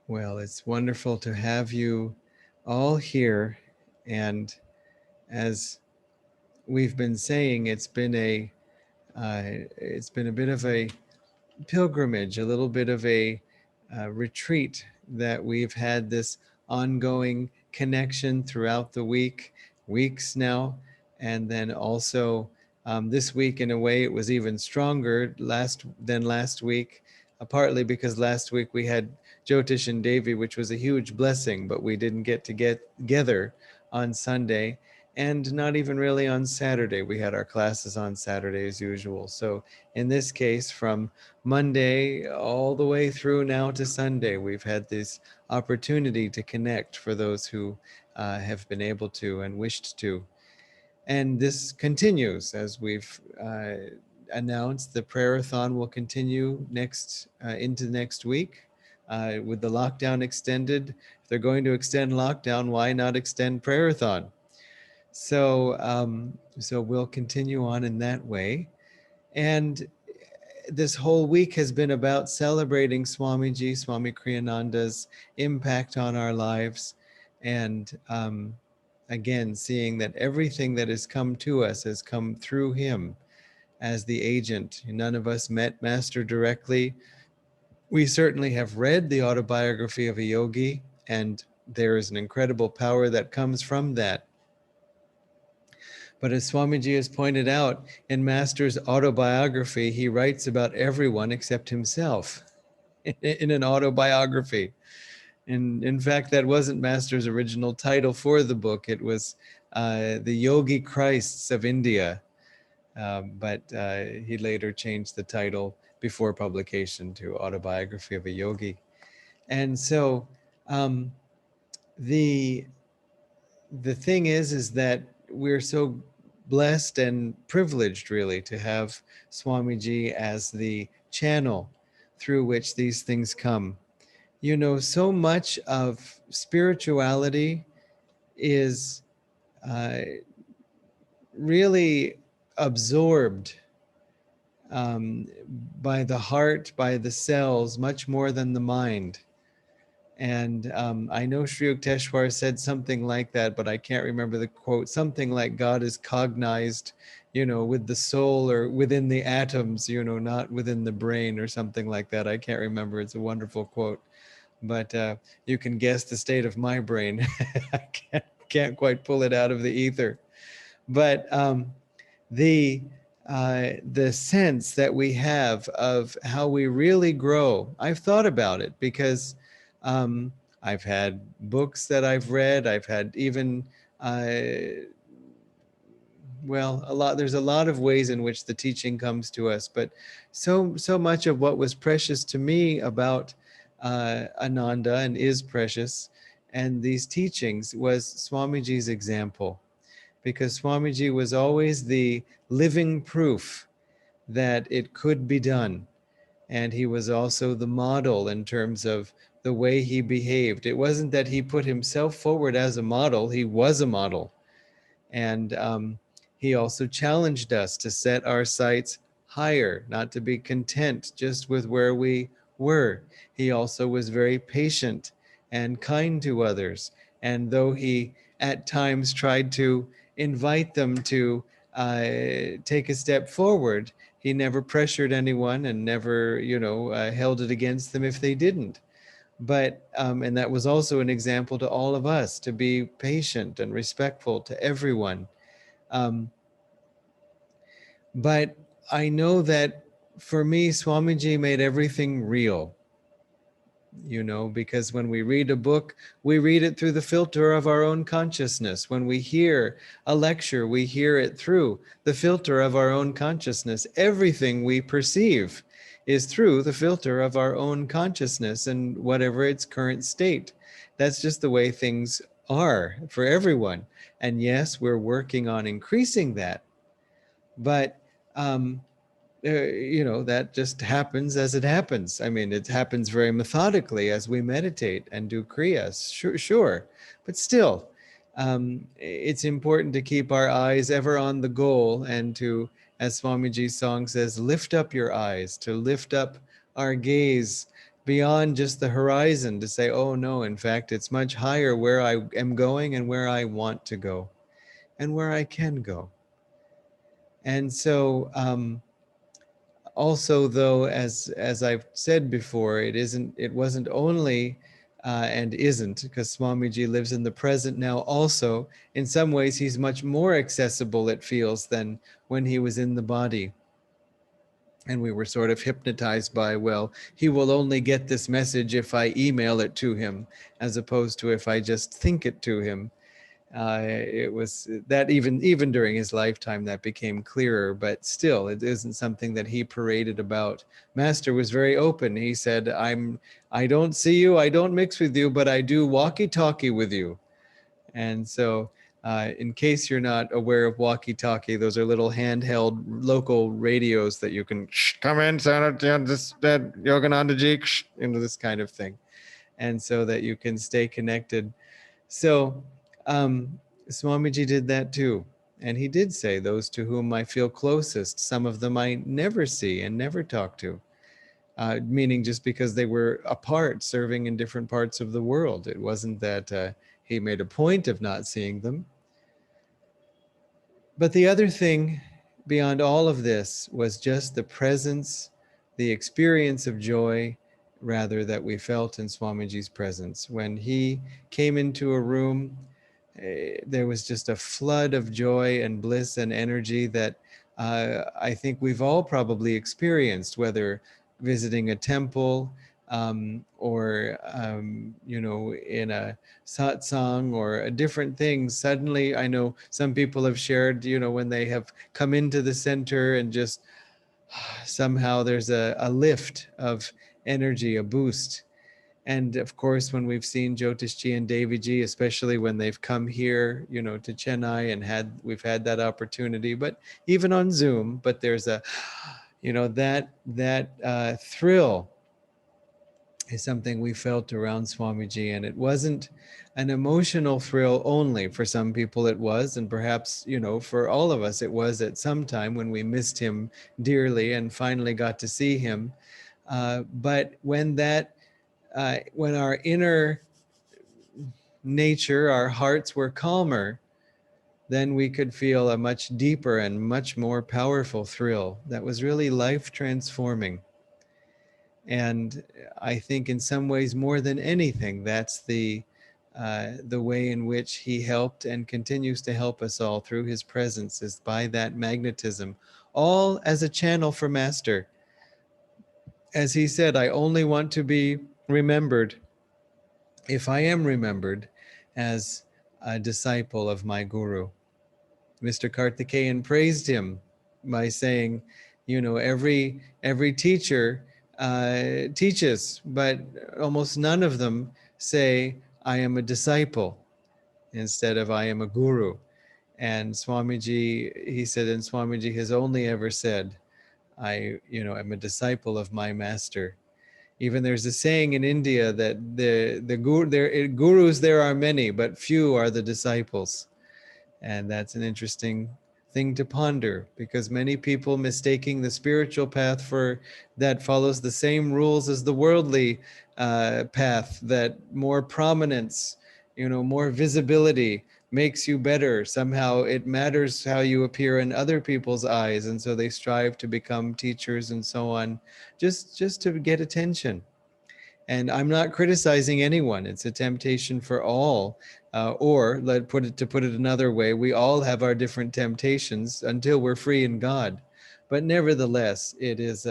Well, it's wonderful to have you all here. And as we've been saying, it's been a bit of a pilgrimage, a little bit of a retreat that we've had this ongoing connection throughout the weeks now, and then also this week, in a way, it was even stronger than last week. Partly because last week we had Jyotish and Devi, which was a huge blessing, but we didn't get together on Sunday, and not even really on Saturday. We had our classes on Saturday as usual. So in this case, from Monday all the way through now to Sunday, we've had this opportunity to connect for those who have been able to and wished to. And this continues as we've announced. The prayer-a-thon will continue into next week with the lockdown extended. If they're going to extend lockdown, why not extend prayer-a-thon? So we'll continue on in that way. And this whole week has been about celebrating Swami Kriyananda's impact on our lives. And again, seeing that everything that has come to us has come through him as the agent. None of us met Master directly. We certainly have read the autobiography of a yogi, and there is an incredible power that comes from that. But as Swamiji has pointed out, in Master's autobiography, he writes about everyone except himself in an autobiography. And in fact, that wasn't Master's original title for the book. It was The Yogi Christs of India. But he later changed the title before publication to Autobiography of a Yogi. And so the thing is that we're so blessed and privileged, really, to have Swamiji as the channel through which these things come. You know, so much of spirituality is really absorbed by the heart, by the cells, much more than the mind. And I know Sri Yukteswar said something like that, but I can't remember the quote. Something like God is cognized, with the soul or within the atoms, not within the brain or something like that. I can't remember. It's a wonderful quote. But you can guess the state of my brain. I can't quite pull it out of the ether. But the sense that we have of how we really grow, I've thought about it because I've had books that I've read. I've had even, there's a lot of ways in which the teaching comes to us, but so much of what was precious to me about Ananda and is precious and these teachings was Swamiji's example, because Swamiji was always the living proof that it could be done. And he was also the model in terms of the way he behaved. It wasn't that he put himself forward as a model, he was a model. And he also challenged us to set our sights higher, not to be content just with where we were. He also was very patient and kind to others. And though he at times tried to invite them to take a step forward, he never pressured anyone and never, held it against them if they didn't. But, and that was also an example to all of us, to be patient and respectful to everyone. But I know that for me, Swamiji made everything real, because when we read a book, we read it through the filter of our own consciousness. When we hear a lecture, we hear it through the filter of our own consciousness. Everything we perceive is through the filter of our own consciousness and whatever its current state. That's just the way things are for everyone. And yes, we're working on increasing that. But that just happens as it happens. I mean, it happens very methodically as we meditate and do kriyas, sure. But still, it's important to keep our eyes ever on the goal and to, as Swamiji's song says, lift up your eyes, to lift up our gaze beyond just the horizon to say, oh no, in fact, it's much higher where I am going and where I want to go and where I can go. And so, also, though, as I've said before, it wasn't only and isn't, because Swamiji lives in the present now also. In some ways, he's much more accessible, it feels, than when he was in the body. And we were sort of hypnotized by, well, he will only get this message if I email it to him, as opposed to if I just think it to him. It was that even during his lifetime that became clearer, but still it isn't something that he paraded about. Master was very open. He said, I don't see you, I don't mix with you, but I do walkie-talkie with you. And so in case you're not aware of walkie-talkie, those are little handheld local radios that you can come in, this that Yoganandaji, this kind of thing, and so that you can stay connected. So Swamiji did that too. And he did say, those to whom I feel closest, some of them I never see and never talk to. Meaning just because they were apart, serving in different parts of the world. It wasn't that he made a point of not seeing them. But the other thing beyond all of this was just the presence, the experience of joy, rather, that we felt in Swamiji's presence. When he came into a room, there was just a flood of joy and bliss and energy that I think we've all probably experienced, whether visiting a temple or in a satsang or a different things. Suddenly, I know some people have shared, when they have come into the center and just somehow there's a lift of energy, a boost. And of course, when we've seen Jyotishji and Deviji, especially when they've come here, to Chennai and we've had that opportunity, but even on Zoom, but there's a, that thrill is something we felt around Swamiji. And it wasn't an emotional thrill only. For some people it was, and perhaps, for all of us, it was at some time when we missed him dearly and finally got to see him. But when our inner nature, our hearts were calmer, then we could feel a much deeper and much more powerful thrill that was really life transforming. And I think in some ways, more than anything, that's the way in which he helped and continues to help us all through his presence, is by that magnetism, all as a channel for Master. As he said, I only want to be remembered, if I am remembered, as a disciple of my Guru. Mr. Karthikeyan praised him by saying, every teacher teaches, but almost none of them say, I am a disciple, instead of I am a guru. And Swamiji, he said, and Swamiji has only ever said, I am a disciple of my master. Even there's a saying in India that gurus there are many, but few are the disciples. And that's an interesting thing to ponder, because many people mistaking the spiritual path for that follows the same rules as the worldly path, that more prominence, more visibility makes you better. Somehow it matters how you appear in other people's eyes, and so they strive to become teachers and so on, just to get attention. And I'm not criticizing anyone. It's a temptation for all. Or to put it another way, we all have our different temptations until we're free in God. But nevertheless, it is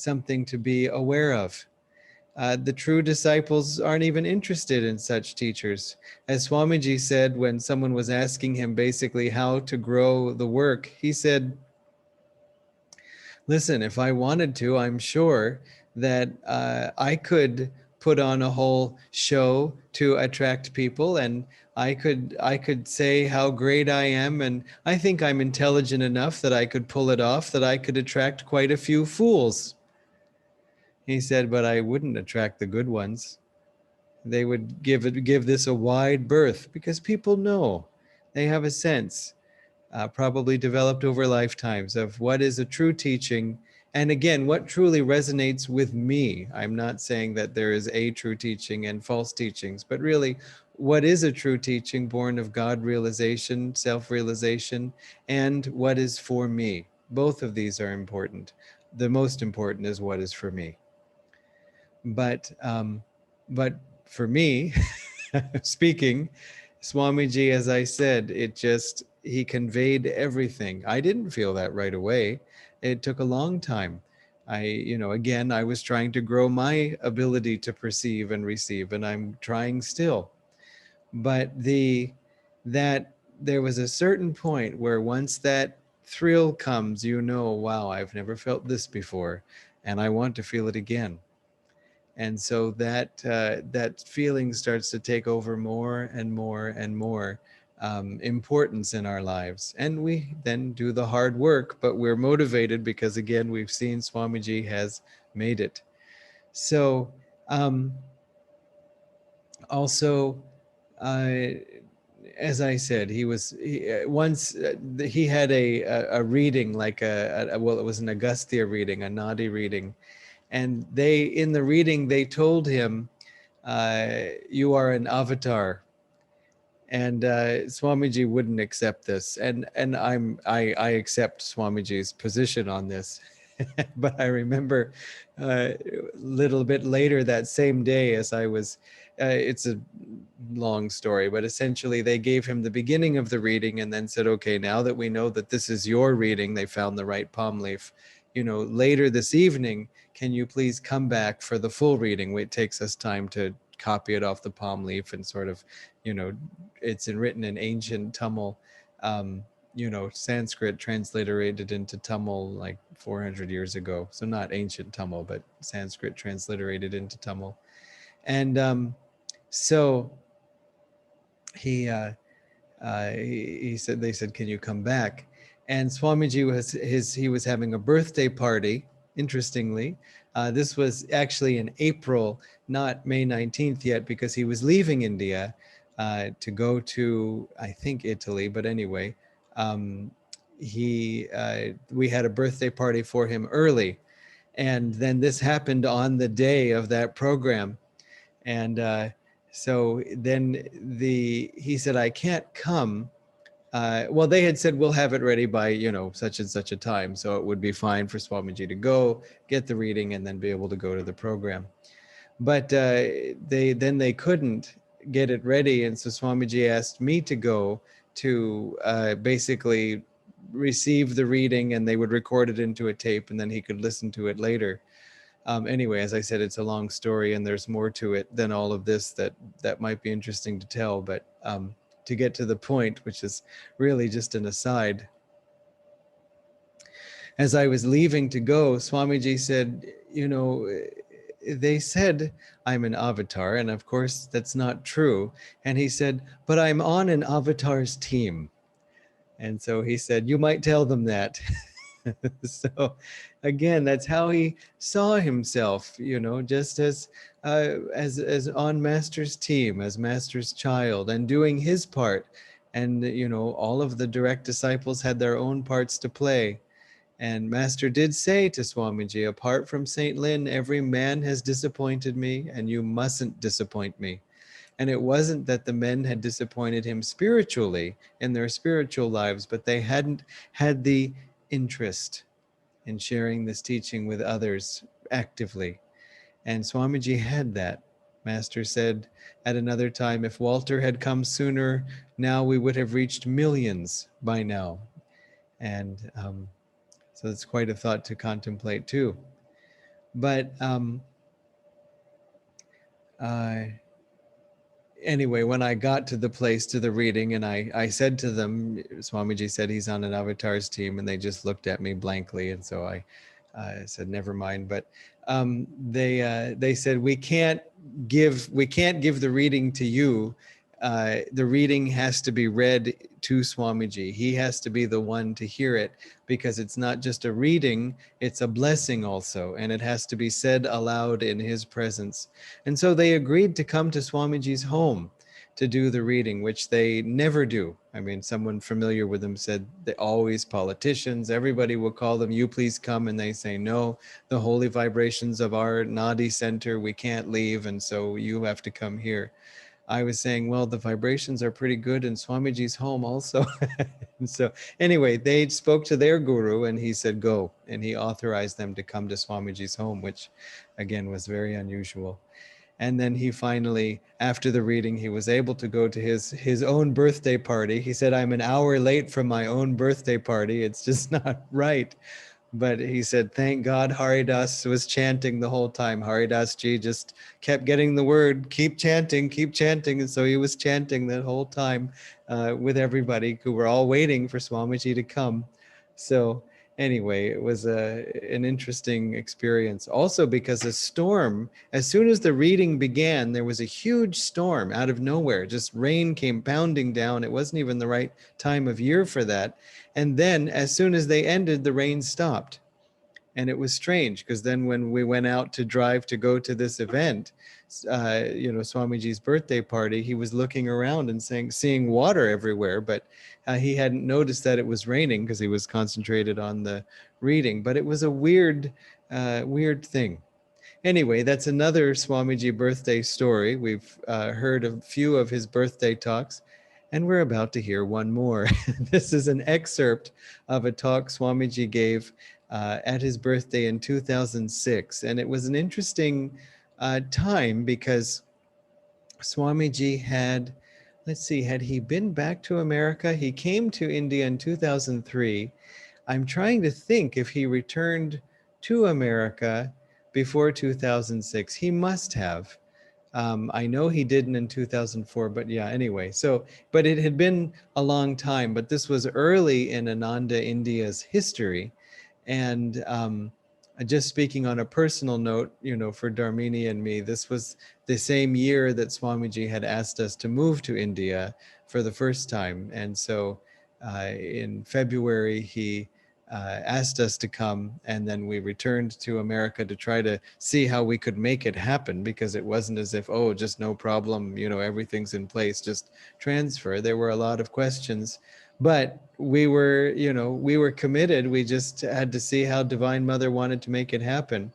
something to be aware of. The true disciples aren't even interested in such teachers. As Swamiji said, when someone was asking him basically how to grow the work, he said, listen, if I wanted to, I'm sure that I could put on a whole show to attract people, and I could say how great I am, and I think I'm intelligent enough that I could pull it off, that I could attract quite a few fools. He said, but I wouldn't attract the good ones. They would give this a wide berth, because people know, they have a sense, probably developed over lifetimes, of what is a true teaching And again, what truly resonates with me? I'm not saying that there is a true teaching and false teachings, but really, what is a true teaching born of God realization, self-realization, and what is for me? Both of these are important. The most important is what is for me. But but for me, speaking, Swamiji, as I said, he conveyed everything. I didn't feel that right away. It took a long time. Again, I was trying to grow my ability to perceive and receive, and I'm trying still. But that there was a certain point where once that thrill comes, wow, I've never felt this before, and I want to feel it again. And so that feeling starts to take over more and more and more importance in our lives. And we then do the hard work, but we're motivated because, again, we've seen Swamiji has made it. So also, as I said, he had a reading, like well, it was an Agastya reading, a Nadi reading. And in the reading, they told him, you are an avatar. And Swamiji wouldn't accept this. And I accept Swamiji's position on this. But I remember a little bit later that same day, as I was, it's a long story, but essentially they gave him the beginning of the reading and then said, okay, now that we know that this is your reading, they found the right palm leaf, later this evening, can you please come back for the full reading? It takes us time to copy it off the palm leaf and sort of, it's written in ancient Tamil, Sanskrit transliterated into Tamil like 400 years ago. So not ancient Tamil, but Sanskrit transliterated into Tamil. And so he said, they said, can you come back? And Swamiji he was having a birthday party, interestingly. This was actually in April, not May 19th yet, because he was leaving India to go to, I think, Italy, but anyway, we had a birthday party for him early. And then this happened on the day of that program. And so then he said, I can't come. Well, they had said, we'll have it ready by, such and such a time. So it would be fine for Swamiji to go, get the reading, and then be able to go to the program. But they couldn't get it ready. And so Swamiji asked me to go to basically receive the reading, and they would record it into a tape, and then he could listen to it later. Anyway, as I said, it's a long story, and there's more to it than all of this that might be interesting to tell. But to get to the point, which is really just an aside, as I was leaving to go, Swamiji said, they said I'm an avatar, and of course that's not true. And he said, but I'm on an avatar's team. And so he said, you might tell them that. So again, that's how he saw himself, just as on Master's team, as Master's child, and doing his part. And all of the direct disciples had their own parts to play. And Master did say to Swamiji, apart from Saint Lin, every man has disappointed me, and you mustn't disappoint me. And it wasn't that the men had disappointed him spiritually in their spiritual lives, but they hadn't had the interest in sharing this teaching with others actively. And Swamiji had that. Master said at another time, if Walter had come sooner, now we would have reached millions by now. And so it's quite a thought to contemplate too. But anyway, when I got to the place, to the reading, and I said to them, Swamiji said he's on an avatar's team, and they just looked at me blankly. And so I said, never mind. But they said, we can't give the reading to you. The reading has to be read to Swamiji. He has to be the one to hear it, because it's not just a reading, it's a blessing also, and it has to be said aloud in his presence. And so they agreed to come to Swamiji's home. to do the reading, which they never do. I mean, someone familiar with them said they always politicians, everybody will call them, you please come, and they say, no, the holy vibrations of our Nadi center, we can't leave, and so you have to come here. I was saying, well, the vibrations are pretty good in Swamiji's home also. And so anyway, they spoke to their guru and he said, go. And he authorized them to come to Swamiji's home, which again was very unusual. And then he finally, after the reading, he was able to go to his own birthday party. He said, I'm an hour late from my own birthday party. It's just not right. But he said, thank God Haridas was chanting the whole time. Haridas ji just kept getting the word, keep chanting, keep chanting. And so he was chanting that whole time with everybody who were all waiting for Swamiji to come. So anyway, it was an interesting experience. Also because a storm, as soon as the reading began, there was a huge storm out of nowhere. Just rain came pounding down. It wasn't even the right time of year for that. And then as soon as they ended, the rain stopped. And it was strange because then when we went out to drive to go to this event, Swamiji's birthday party, he was looking around and seeing water everywhere, but he hadn't noticed that it was raining because he was concentrated on the reading. But it was a weird thing. Anyway, that's another Swamiji birthday story. We've heard a few of his birthday talks, and we're about to hear one more. This is an excerpt of a talk Swamiji gave at his birthday in 2006. And it was an interesting time because Swamiji had, let's see, had he been back to America? He came to India in 2003. I'm trying to think if he returned to America before 2006. He must have. I know he didn't in 2004, but yeah, anyway. So, but it had been a long time, but this was early in Ananda India's history. And just speaking on a personal note, for Dharmini and me, this was the same year that Swamiji had asked us to move to India for the first time. And so in February, he asked us to come, and then we returned to America to try to see how we could make it happen, because it wasn't as if, oh, just no problem, everything's in place, just transfer. There were a lot of questions, but we were committed. We just had to see how Divine Mother wanted to make it happen.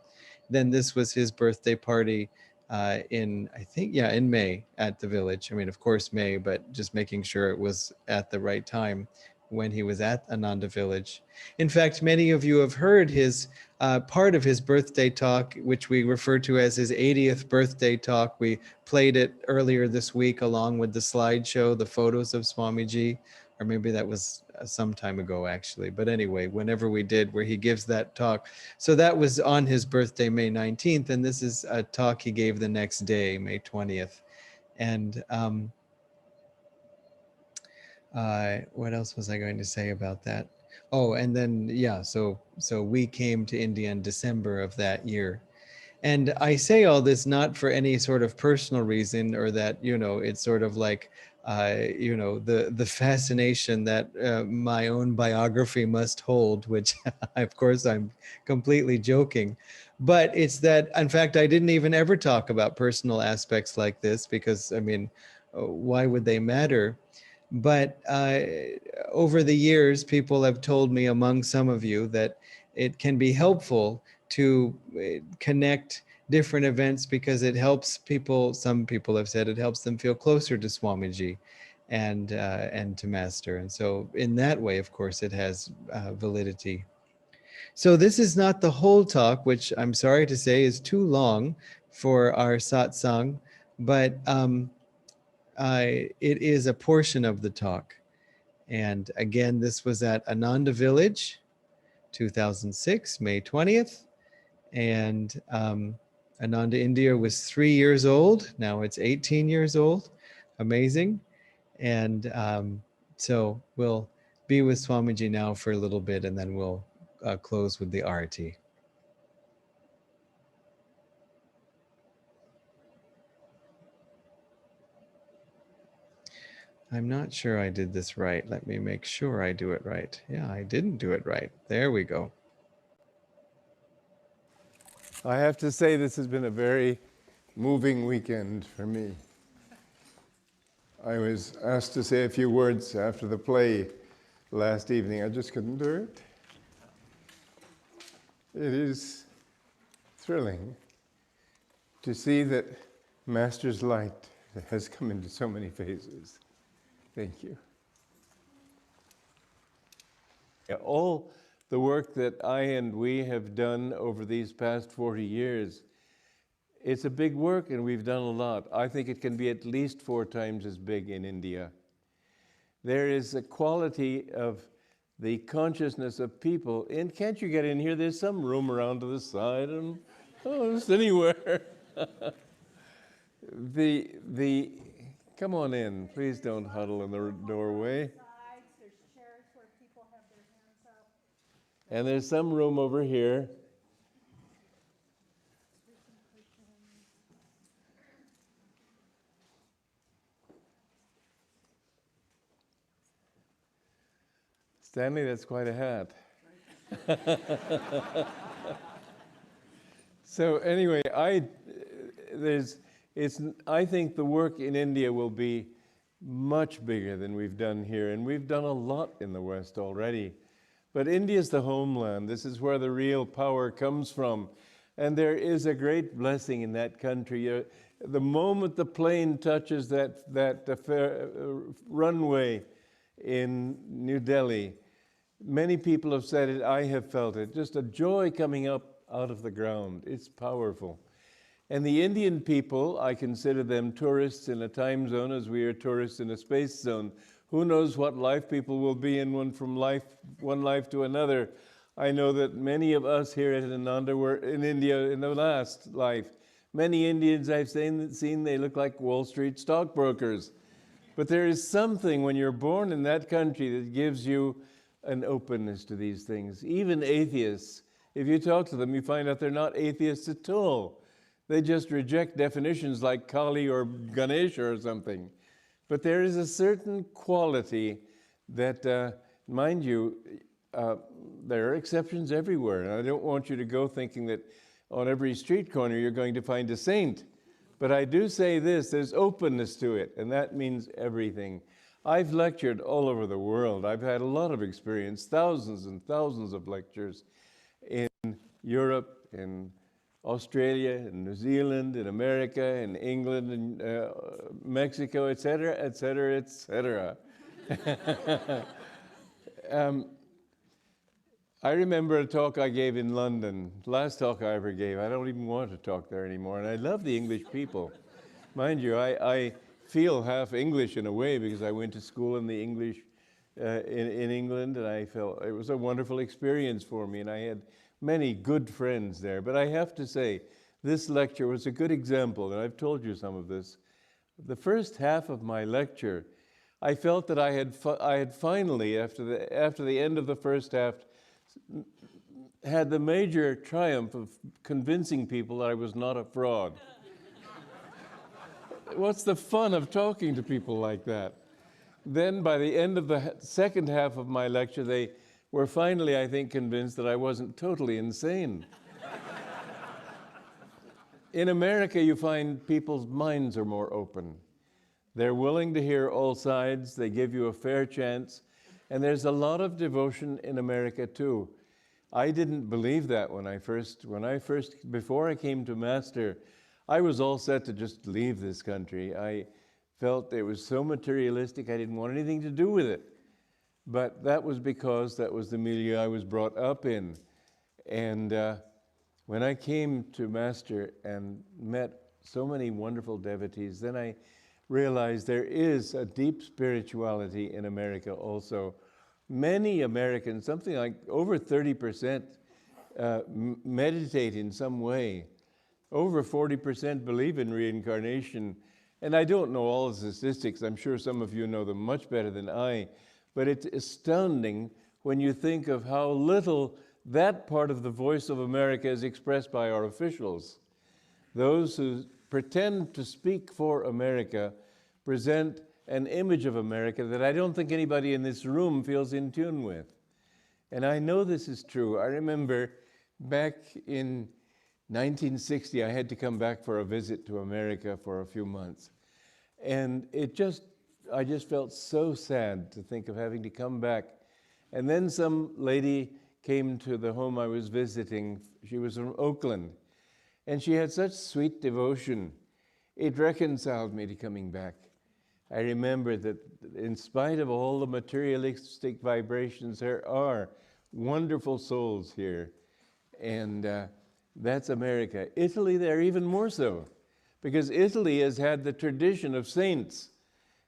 Then this was his birthday party in, I think, in May at the village. I mean, of course, May, but just making sure it was at the right time when he was at Ananda Village. In fact, many of you have heard his part of his birthday talk, which we refer to as his 80th birthday talk. We played it earlier this week along with the slideshow, the photos of Swamiji, or maybe that was some time ago actually. But anyway, whenever we did, where he gives that talk. So that was on his birthday, May 19th, and this is a talk he gave the next day, May 20th. And what else was I going to say about that? Oh, and then, so we came to India in December of that year. And I say all this not for any sort of personal reason, or that, it's sort of like, the fascination that my own biography must hold, which of course I'm completely joking. But it's that, in fact, I didn't even ever talk about personal aspects like this, because, I mean, why would they matter? But over the years, people have told me, among some of you, that it can be helpful to connect different events, because it helps people. Some people have said it helps them feel closer to Swamiji and to Master. And so in that way, of course, it has validity. So this is not the whole talk, which I'm sorry to say is too long for our satsang, but it is a portion of the talk. And again, this was at Ananda Village, 2006, May 20th. And Ananda India was 3 years old. Now it's 18 years old. Amazing. And so we'll be with Swamiji now for a little bit, and then we'll close with the arati. I'm not sure I did this right. Let me make sure I do it right. Yeah, I didn't do it right. There we go. I have to say this has been a very moving weekend for me. I was asked to say a few words after the play last evening. I just couldn't do it. It is thrilling to see that Master's light has come into so many faces. Thank you. All the work that I and we have done over these past 40 years, it's a big work and we've done a lot. I think it can be at least 4 times as big in India. There is a quality of the consciousness of people. And can't you get in here? There's some room around to the side and just anywhere. Come on in. Please don't huddle in the doorway. There's chairs where people have their hands up. And there's some room over here. Stanley, that's quite a hat. So anyway, I think the work in India will be much bigger than we've done here, and we've done a lot in the West already. But India's the homeland. This is where the real power comes from. And there is a great blessing in that country. The moment the plane touches that runway in New Delhi, many people have said it, I have felt it, just a joy coming up out of the ground. It's powerful. And the Indian people, I consider them tourists in a time zone as we are tourists in a space zone. Who knows what life people will be in one life to another. I know that many of us here at Ananda were in India in the last life. Many Indians I've seen, they look like Wall Street stockbrokers. But there is something when you're born in that country that gives you an openness to these things. Even atheists, if you talk to them, you find out they're not atheists at all. They just reject definitions like Kali or Ganesha or something. But there is a certain quality that, mind you, there are exceptions everywhere. And I don't want you to go thinking that on every street corner you're going to find a saint. But I do say this, there's openness to it, and that means everything. I've lectured all over the world. I've had a lot of experience, thousands and thousands of lectures in Europe, in Australia, in New Zealand, in America, in England, in Mexico, et cetera, et cetera, et cetera. I remember a talk I gave in London, last talk I ever gave. I don't even want to talk there anymore, and I love the English people. Mind you, I feel half English in a way because I went to school in the English in England, and I felt it was a wonderful experience for me, and I had many good friends there. But I have to say, this lecture was a good example, and I've told you some of this. The first half of my lecture, I felt that I had finally, after the end of the first half, had the major triumph of convincing people that I was not a fraud. What's the fun of talking to people like that? Then by the end of the second half of my lecture, they were finally, I think, convinced that I wasn't totally insane. In America, you find people's minds are more open. They're willing to hear all sides. They give you a fair chance. And there's a lot of devotion in America, too. I didn't believe that before I came to Master, I was all set to just leave this country. I felt it was so materialistic, I didn't want anything to do with it. But that was because that was the milieu I was brought up in. And when I came to Master and met so many wonderful devotees, then I realized there is a deep spirituality in America also. Many Americans, something like over 30%, meditate in some way. Over 40% believe in reincarnation. And I don't know all the statistics. I'm sure some of you know them much better than I. But it's astounding when you think of how little that part of the voice of America is expressed by our officials. Those who pretend to speak for America present an image of America that I don't think anybody in this room feels in tune with. And I know this is true. I remember back in 1960, I had to come back for a visit to America for a few months. And it just I just felt so sad to think of having to come back. And then some lady came to the home I was visiting. She was from Oakland, and she had such sweet devotion. It reconciled me to coming back. I remember that in spite of all the materialistic vibrations, there are wonderful souls here. And that's America. Italy, they're even more so, because Italy has had the tradition of saints.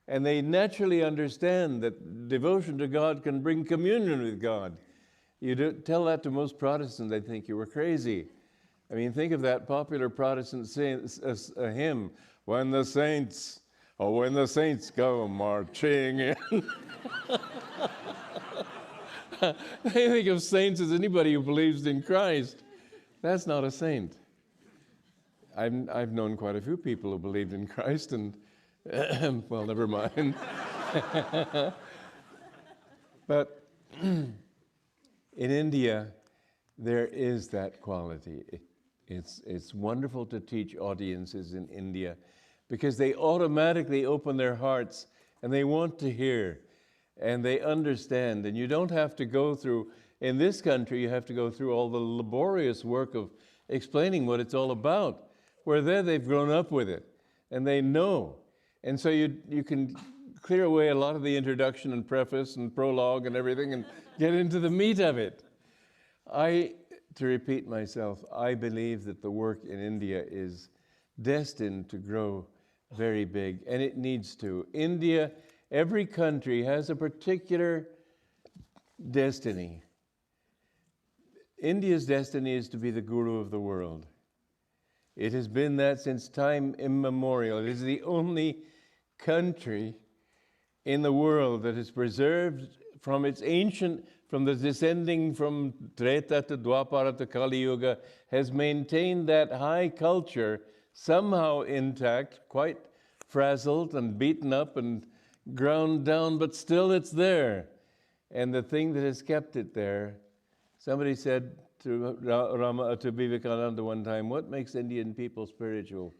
And they naturally understand that devotion to God can bring communion with God. You don't tell that to most Protestants, they think you were crazy. I mean, think of that popular Protestant hymn, when the saints go marching in. They think of saints as anybody who believes in Christ. That's not a saint. I've known quite a few people who believed in Christ, and well, never mind. But in India, there is that quality. It's wonderful to teach audiences in India because they automatically open their hearts and they want to hear and they understand. And you don't have to go through, in this country, you have to go through all the laborious work of explaining what it's all about. Where there, they've grown up with it and they know. And so you can clear away a lot of the introduction and preface and prologue and everything and get into the meat of it. To repeat myself, I believe that the work in India is destined to grow very big, and it needs to. India, every country has a particular destiny. India's destiny is to be the guru of the world. It has been that since time immemorial. It is the only country in the world that is preserved from its ancient, from the descending from Treta to Dwapara to Kali Yuga, has maintained that high culture somehow intact, quite frazzled and beaten up and ground down, but still it's there. And the thing that has kept it there, somebody said to Vivekananda one time, what makes Indian people spiritual?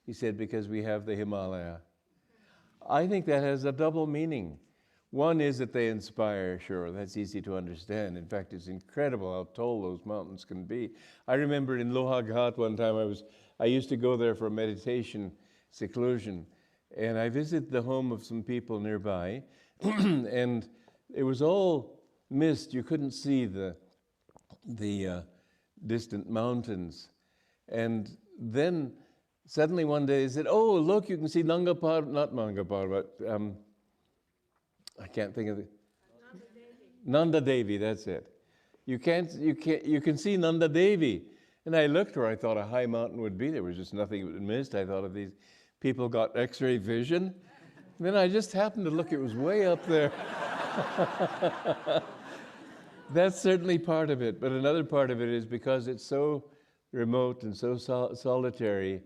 He said, because we have the Himalaya. I think that has a double meaning. One is that they inspire, sure, that's easy to understand. In fact, it's incredible how tall those mountains can be. I remember in Lohaghat one time, I used to go there for meditation, seclusion, and I visited the home of some people nearby, and it was all mist. You couldn't see the distant mountains. And then suddenly one day they said, oh, look, you can see Nangapar, not Mangapar, but I can't think of it. Nanda Devi, that's it. You can see Nanda Devi. And I looked where I thought a high mountain would be. There was just nothing but mist. I thought if these people got X-ray vision. And then I just happened to look, it was way up there. That's certainly part of it. But another part of it is because it's so remote and so solitary,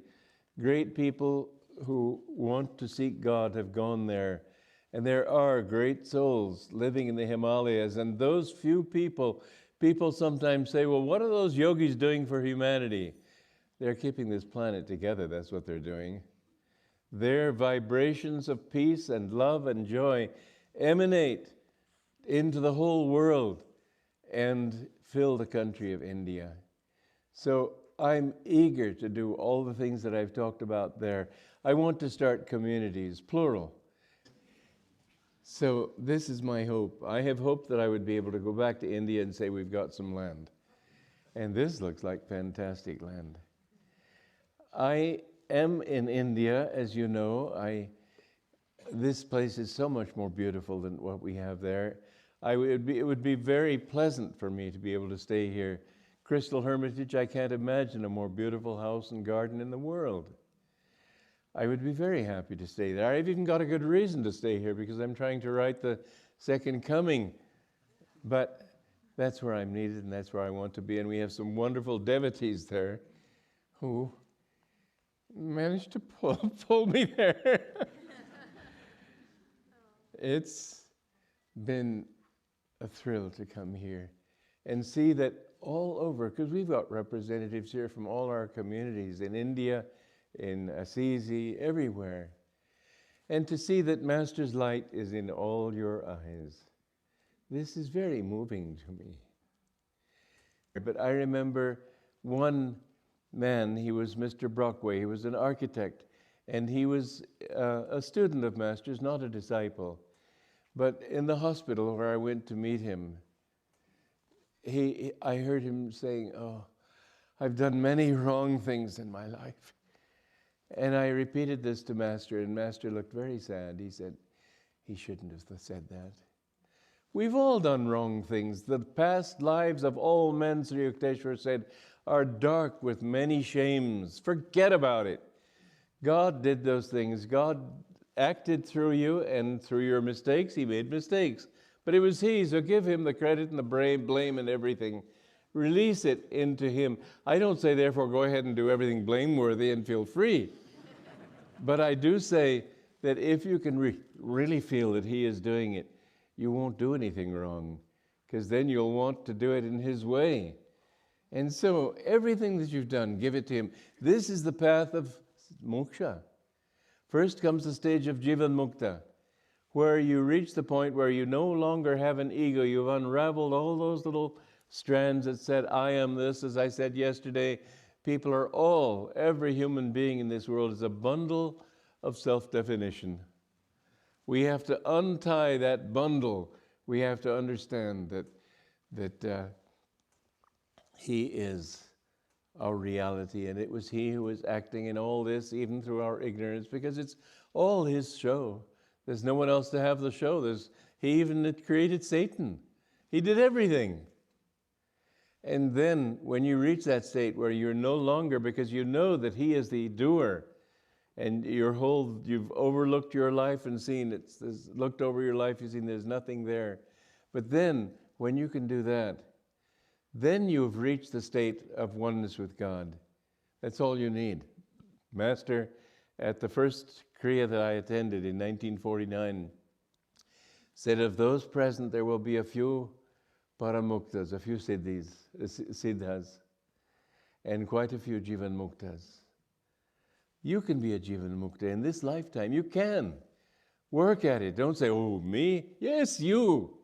great people who want to seek God have gone there. And there are great souls living in the Himalayas. And those few people sometimes say, well, what are those yogis doing for humanity? They're keeping this planet together. That's what they're doing. Their vibrations of peace and love and joy emanate into the whole world and fill the country of India. So I'm eager to do all the things that I've talked about there. I want to start communities, plural. So this is my hope. I have hoped that I would be able to go back to India and say we've got some land. And this looks like fantastic land. I am in India, as you know. This place is so much more beautiful than what we have there. It would be very pleasant for me to be able to stay here. Crystal Hermitage, I can't imagine a more beautiful house and garden in the world. I would be very happy to stay there. I've even got a good reason to stay here because I'm trying to write the Second Coming. But that's where I'm needed and that's where I want to be. And we have some wonderful devotees there who managed to pull me there. It's been a thrill to come here and see that all over, because we've got representatives here from all our communities in India, in Assisi, everywhere. and to see that Master's light is in all your eyes. This is very moving to me. But I remember one man, he was Mr. Brockway, he was an architect, and he was a student of Master's, not a disciple. But in the hospital where I went to meet him, I heard him saying, "Oh, I've done many wrong things in my life." And I repeated this to Master, and Master looked very sad. He said, he shouldn't have said that. We've all done wrong things. The past lives of all men, Sri Yukteswar said, are dark with many shames. Forget about it. God did those things. God acted through you, and through your mistakes, he made mistakes. But it was he, so give him the credit and the blame and everything. Release it into him. I don't say, therefore, go ahead and do everything blameworthy and feel free. But I do say that if you can really feel that he is doing it, you won't do anything wrong, because then you'll want to do it in his way. And so everything that you've done, give it to him. This is the path of moksha. First comes the stage of Jivan Mukta, where you reach the point where you no longer have an ego. You've unraveled all those little strands that said, I am this. As I said yesterday, people are every human being in this world is a bundle of self-definition. We have to untie that bundle. We have to understand that he is our reality, and it was he who was acting in all this, even through our ignorance, because it's all his show. There's no one else to have the show. He even created Satan. He did everything. And then when you reach that state where you're no longer, because you know that he is the doer, and you've overlooked your life and seen looked over your life, you've seen there's nothing there. But then, when you can do that, then you've reached the state of oneness with God. That's all you need. Master, at the first Kriya that I attended in 1949, said of those present there will be a few paramuktas, a few siddhas, and quite a few jivan muktas. You can be a jivan mukta in this lifetime. You can. Work at it. Don't say, oh, me? Yes, you.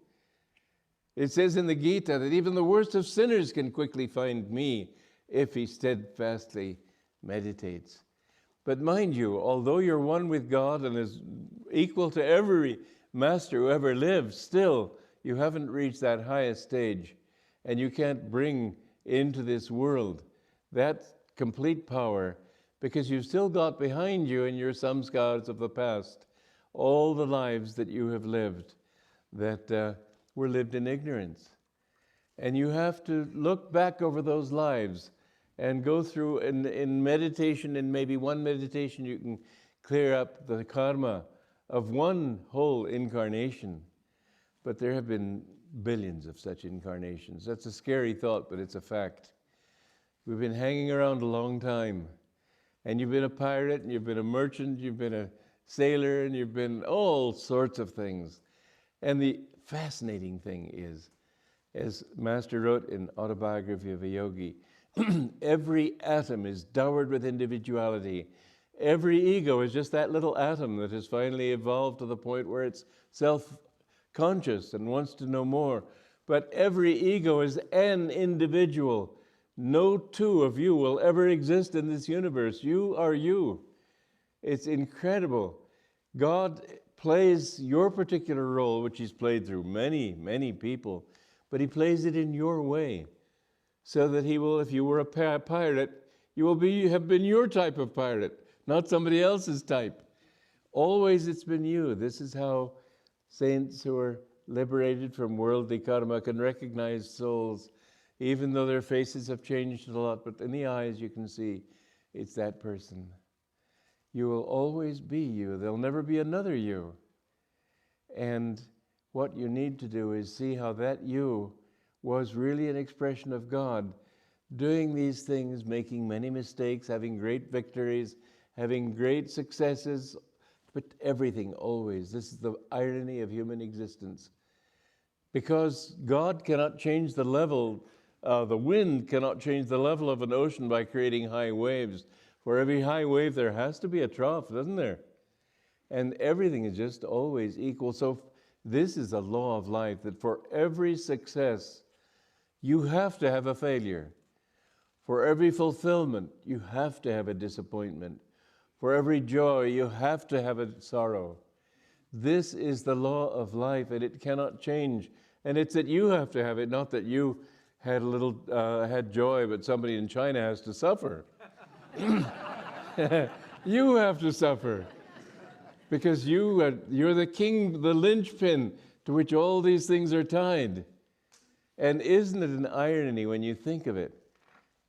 It says in the Gita that even the worst of sinners can quickly find me if he steadfastly meditates. But mind you, although you're one with God and is equal to every master who ever lived, still you haven't reached that highest stage, and you can't bring into this world that complete power, because you've still got behind you in your samskars of the past all the lives that you have lived that were lived in ignorance. And you have to look back over those lives and go through in meditation, in maybe one meditation you can clear up the karma of one whole incarnation. But there have been billions of such incarnations. That's a scary thought, but it's a fact. We've been hanging around a long time. And you've been a pirate, and you've been a merchant, you've been a sailor, and you've been all sorts of things. And the fascinating thing is, as Master wrote in Autobiography of a Yogi, every atom is dowered with individuality. Every ego is just that little atom that has finally evolved to the point where it's self-conscious and wants to know more. But every ego is an individual. No two of you will ever exist in this universe. You are you. It's incredible. God plays your particular role, which he's played through many, many people, but he plays it in your way, so that he will, if you were a pirate, you will have been your type of pirate, not somebody else's type. Always it's been you. This is how saints who are liberated from worldly karma can recognize souls, even though their faces have changed a lot, but in the eyes you can see it's that person. You will always be you. There'll never be another you. And what you need to do is see how that you was really an expression of God, doing these things, making many mistakes, having great victories, having great successes, but everything always. This is the irony of human existence. Because God cannot change the level, the wind cannot change the level of an ocean by creating high waves. For every high wave there has to be a trough, doesn't there? And everything is just always equal. So this is a law of life, that for every success, you have to have a failure. For every fulfillment, you have to have a disappointment. For every joy, you have to have a sorrow. This is the law of life, and it cannot change. And it's that you have to have it, not that you had had joy, but somebody in China has to suffer. You have to suffer, because you're the king, the linchpin to which all these things are tied. And isn't it an irony when you think of it,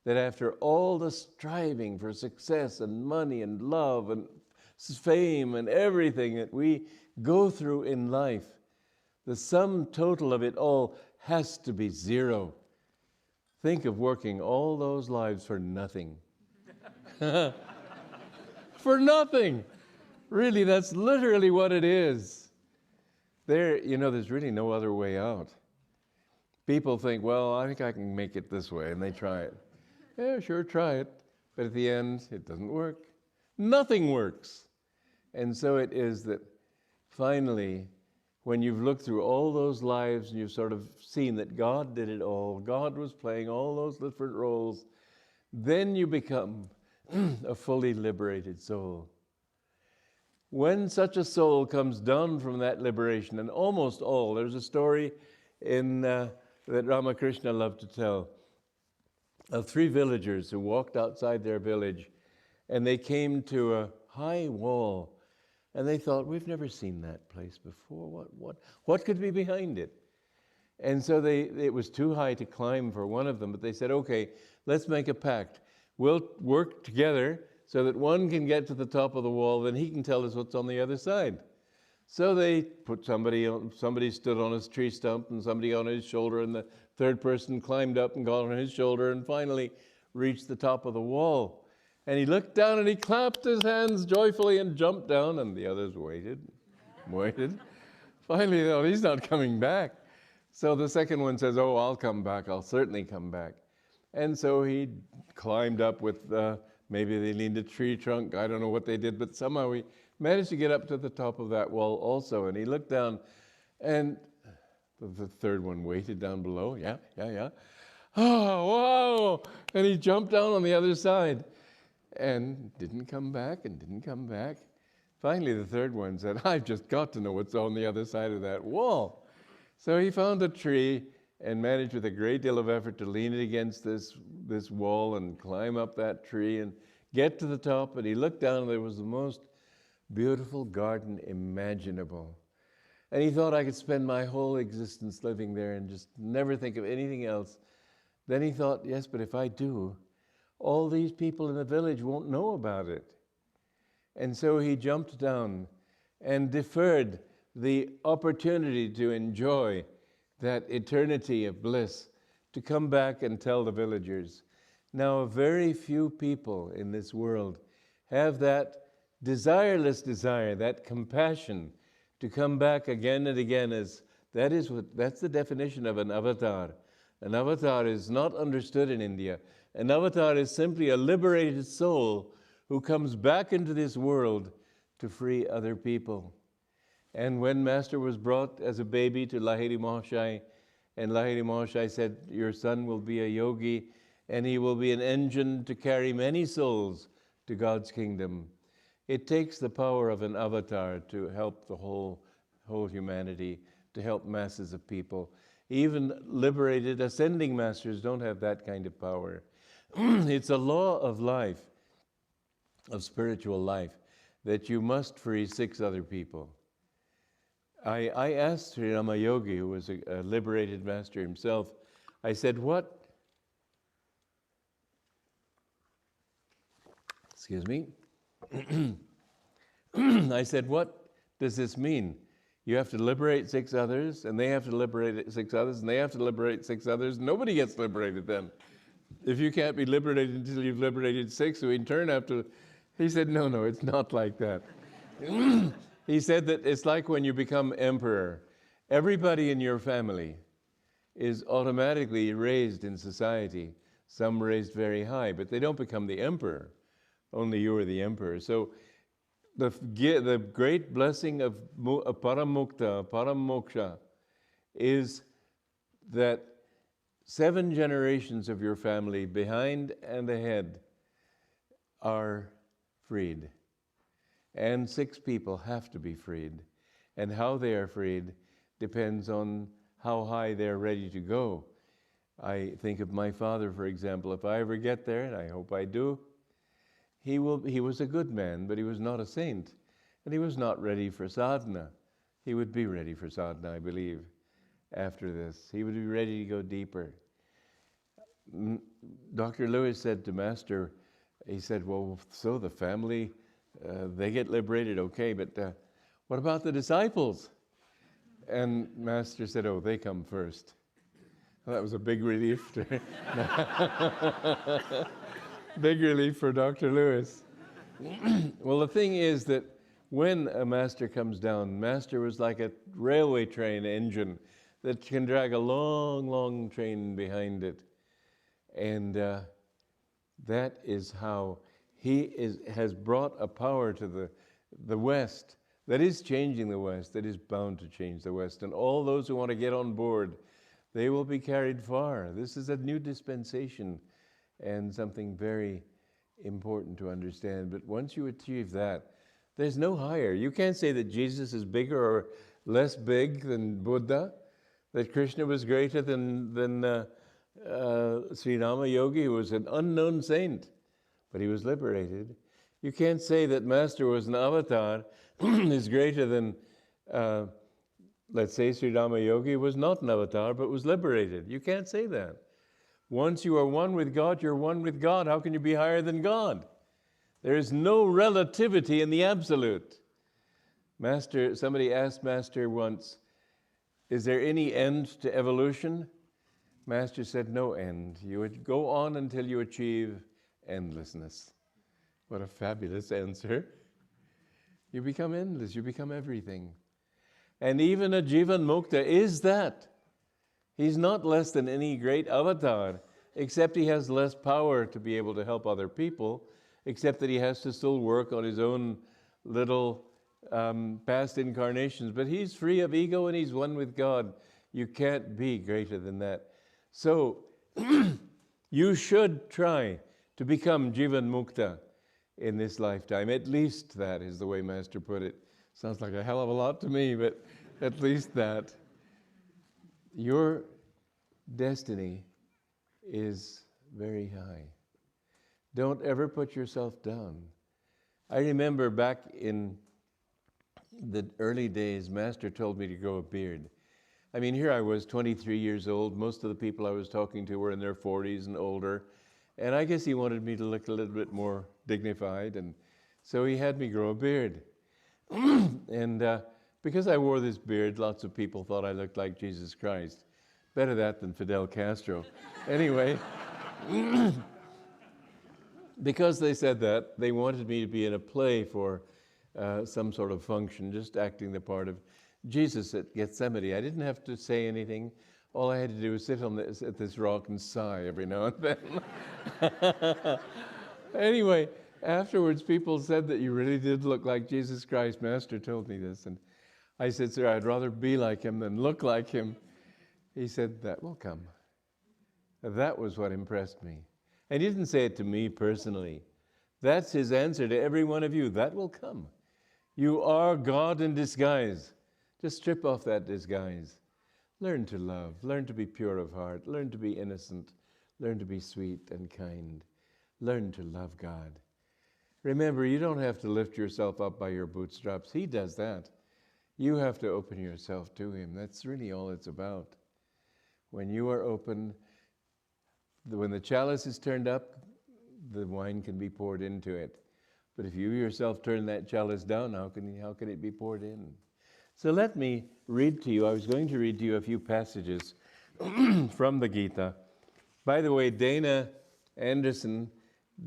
that after all the striving for success and money and love and fame and everything that we go through in life, the sum total of it all has to be zero. Think of working all those lives for nothing. For nothing. Really, that's literally what it is. There's really no other way out. People think, well, I think I can make it this way, and they try it. Yeah, sure, try it. But at the end, it doesn't work. Nothing works. And so it is that finally, when you've looked through all those lives and you've sort of seen that God did it all, God was playing all those different roles, then you become a fully liberated soul. When such a soul comes down from that liberation, and almost all, there's a story that Ramakrishna loved to tell, of 3 villagers who walked outside their village, and they came to a high wall, and they thought, we've never seen that place before. What could be behind it? And so it was too high to climb for one of them, but they said, okay, let's make a pact. We'll work together so that one can get to the top of the wall, then he can tell us what's on the other side. So they put somebody stood on his tree stump and somebody on his shoulder, and the third person climbed up and got on his shoulder and finally reached the top of the wall. And he looked down and he clapped his hands joyfully and jumped down, and the others waited. Finally, they thought, he's not coming back. So the second one says, oh, I'll come back. I'll certainly come back. And so he climbed up with, maybe they leaned a tree trunk. I don't know what they did, but somehow he managed to get up to the top of that wall also. And he looked down, and the third one waited down below. Yeah. Oh, wow! And he jumped down on the other side and didn't come back. Finally, the third one said, I've just got to know what's on the other side of that wall. So he found a tree and managed with a great deal of effort to lean it against this wall and climb up that tree and get to the top. And he looked down, and there was the most beautiful garden imaginable. And he thought, I could spend my whole existence living there and just never think of anything else. Then he thought, yes, but if I do, all these people in the village won't know about it. And so he jumped down and deferred the opportunity to enjoy that eternity of bliss, to come back and tell the villagers. Now, very few people in this world have that desireless desire, that compassion to come back again and again. That's the definition of an avatar. An avatar is not understood in India. An avatar is simply a liberated soul who comes back into this world to free other people. And when Master was brought as a baby to Lahiri Mahashai, and Lahiri Mahashai said, your son will be a yogi, and he will be an engine to carry many souls to God's kingdom. It takes the power of an avatar to help the whole humanity, to help masses of people. Even liberated ascending masters don't have that kind of power. It's a law of life, of spiritual life, that you must free 6 other people. I asked Sri Rama Yogi, who was a liberated master himself, I said, excuse me, I said, what does this mean? You have to liberate 6 others, and they have to liberate 6 others, and they have to liberate 6 others. Nobody gets liberated then. If you can't be liberated until you've liberated 6, so in turn have to... He said, no, it's not like that. He said that it's like when you become emperor. Everybody in your family is automatically raised in society. Some raised very high, but they don't become the emperor. Only you are the emperor. So the great blessing of paramukta, paramoksha, is that 7 generations of your family, behind and ahead, are freed. And 6 people have to be freed. And how they are freed depends on how high they're ready to go. I think of my father, for example. If I ever get there, and I hope I do, he was a good man, but he was not a saint. And he was not ready for sadhana. He would be ready for sadhana, I believe, after this. He would be ready to go deeper. Dr. Lewis said to Master, he said, well, so the family, they get liberated, okay, but what about the disciples? And Master said, oh, they come first. Well, that was a big relief. Big relief for Dr. Lewis. Well, the thing is that when a master comes down, Master was like a railway train engine that can drag a long, long train behind it. And that is how he has brought a power to the West that is changing the West, that is bound to change the West. And all those who want to get on board, they will be carried far. This is a new dispensation and something very important to understand. But once you achieve that, there's no higher. You can't say that Jesus is bigger or less big than Buddha, that Krishna was greater than Sri Rama Yogi, who was an unknown saint, but he was liberated. You can't say that Master was an avatar, is greater than, let's say, Sri Rama Yogi was not an avatar, but was liberated. You can't say that. Once you are one with God, you're one with God. How can you be higher than God? There is no relativity in the absolute. Master, somebody asked Master once, is there any end to evolution? Master said, no end. You would go on until you achieve endlessness. What a fabulous answer. You become endless, you become everything. And even a Jivan Mukta is that. He's not less than any great avatar, except he has less power to be able to help other people, except that he has to still work on his own little past incarnations. But he's free of ego and he's one with God. You can't be greater than that. So you should try to become Jivan Mukta in this lifetime. At least that is the way Master put it. Sounds like a hell of a lot to me, but at least that. Your destiny is very high. Don't ever put yourself down. I remember back in the early days, Master told me to grow a beard. I mean, here I was, 23 years old. Most of the people I was talking to were in their 40s and older. And I guess he wanted me to look a little bit more dignified. And so he had me grow a beard. And because I wore this beard, lots of people thought I looked like Jesus Christ. Better that than Fidel Castro. Anyway, because they said that, they wanted me to be in a play for some sort of function, just acting the part of Jesus at Gethsemane. I didn't have to say anything. All I had to do was sit on at this rock and sigh every now and then. Anyway, afterwards, people said that you really did look like Jesus Christ. Master told me this. And I said, sir, I'd rather be like him than look like him. He said, that will come. That was what impressed me. And he didn't say it to me personally. That's his answer to every one of you. That will come. You are God in disguise. Just strip off that disguise. Learn to love. Learn to be pure of heart. Learn to be innocent. Learn to be sweet and kind. Learn to love God. Remember, you don't have to lift yourself up by your bootstraps. He does that. You have to open yourself to him. That's really all it's about. When you are open, when the chalice is turned up, the wine can be poured into it. But if you yourself turn that chalice down, how can it be poured in? So let me read to you. I was going to read to you a few passages from the Gita. By the way, Dana Anderson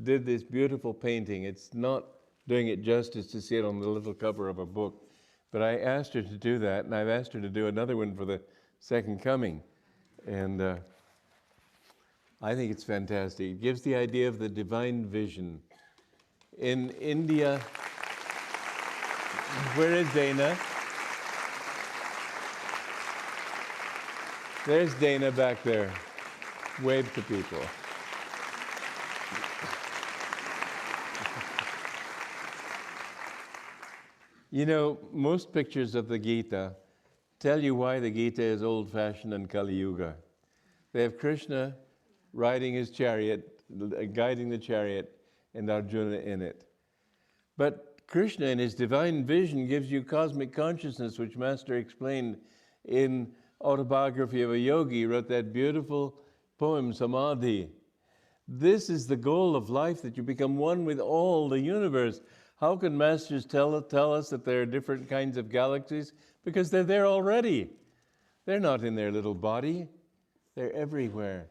did this beautiful painting. It's not doing it justice to see it on the little cover of a book, but I asked her to do that, and I've asked her to do another one for the second coming. And I think it's fantastic. It gives the idea of the divine vision. In India, Where is Dana? There's Dana back there. Wave to people. You know, most pictures of the Gita tell you why the Gita is old-fashioned and Kali Yuga. They have Krishna riding his chariot, guiding the chariot, and Arjuna in it. But Krishna, in his divine vision, gives you cosmic consciousness, which Master explained in Autobiography of a Yogi. He wrote that beautiful poem, Samadhi. This is the goal of life, that you become one with all the universe. How can Masters tell us that there are different kinds of galaxies? Because they're there already. They're not in their little body. They're everywhere.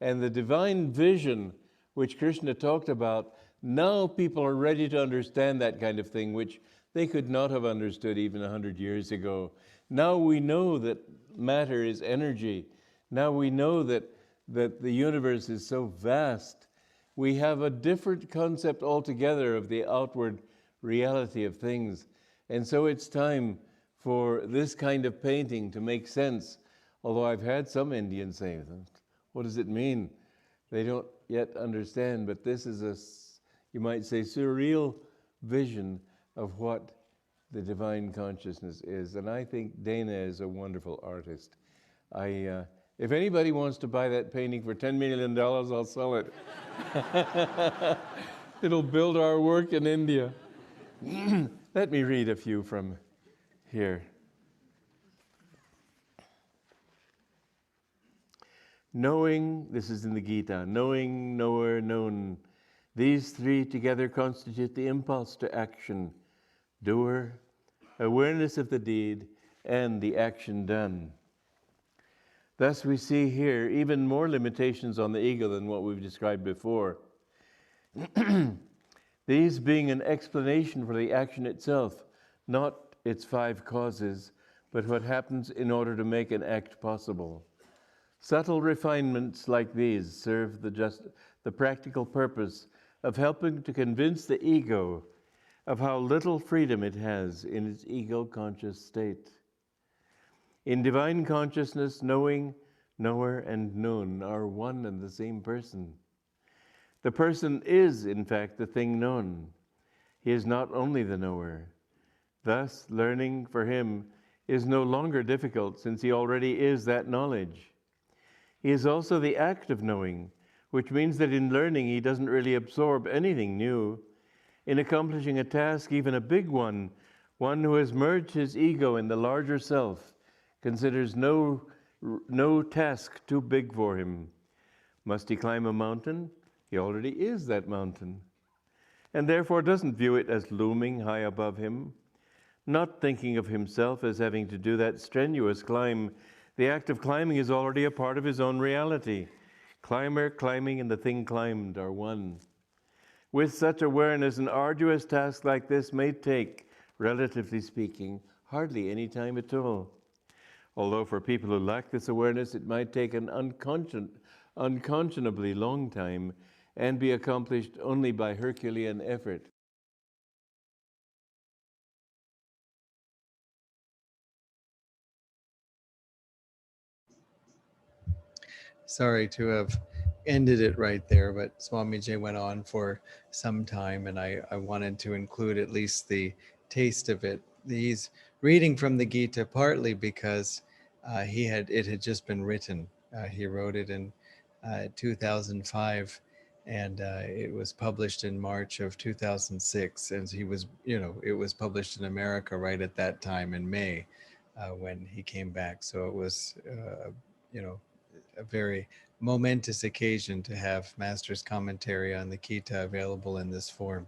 And the divine vision, which Krishna talked about, now people are ready to understand that kind of thing, which they could not have understood even 100 years ago. Now we know that matter is energy. Now we know that the universe is so vast. We have a different concept altogether of the outward reality of things. And so it's time for this kind of painting to make sense. Although I've had some Indians say, what does it mean? They don't yet understand, but this is a, you might say, surreal vision of what the divine consciousness is. And I think Dana is a wonderful artist. If anybody wants to buy that painting for $10 million, I'll sell it. It'll build our work in India. Let me read a few from here. Knowing, this is in the Gita, knowing, knower, known. These three together constitute the impulse to action, doer, awareness of the deed, and the action done. Thus we see here even more limitations on the ego than what we've described before. These being an explanation for the action itself, not its 5 causes, but what happens in order to make an act possible. Subtle refinements like these serve the practical purpose of helping to convince the ego of how little freedom it has in its ego-conscious state. In divine consciousness, knowing, knower, and known are one and the same person. The person is, in fact, the thing known. He is not only the knower. Thus, learning for him is no longer difficult, since he already is that knowledge. He is also the act of knowing, which means that in learning he doesn't really absorb anything new. In accomplishing a task, even a big one, one who has merged his ego in the larger self considers no task too big for him. Must he climb a mountain? He already is that mountain, and therefore doesn't view it as looming high above him. Not thinking of himself as having to do that strenuous climb, the act of climbing is already a part of his own reality. Climber, climbing, and the thing climbed are one. With such awareness, an arduous task like this may take, relatively speaking, hardly any time at all. Although for people who lack this awareness, it might take an unconscionably long time and be accomplished only by Herculean effort. Sorry to have ended it right there, but Swamiji went on for some time, and I wanted to include at least the taste of it. He's reading from the Gita partly because it had just been written. He wrote it in 2005, and it was published in March of 2006. And he was, it was published in America right at that time in May when he came back. So it was, a very momentous occasion to have Master's commentary on the Gita available in this form.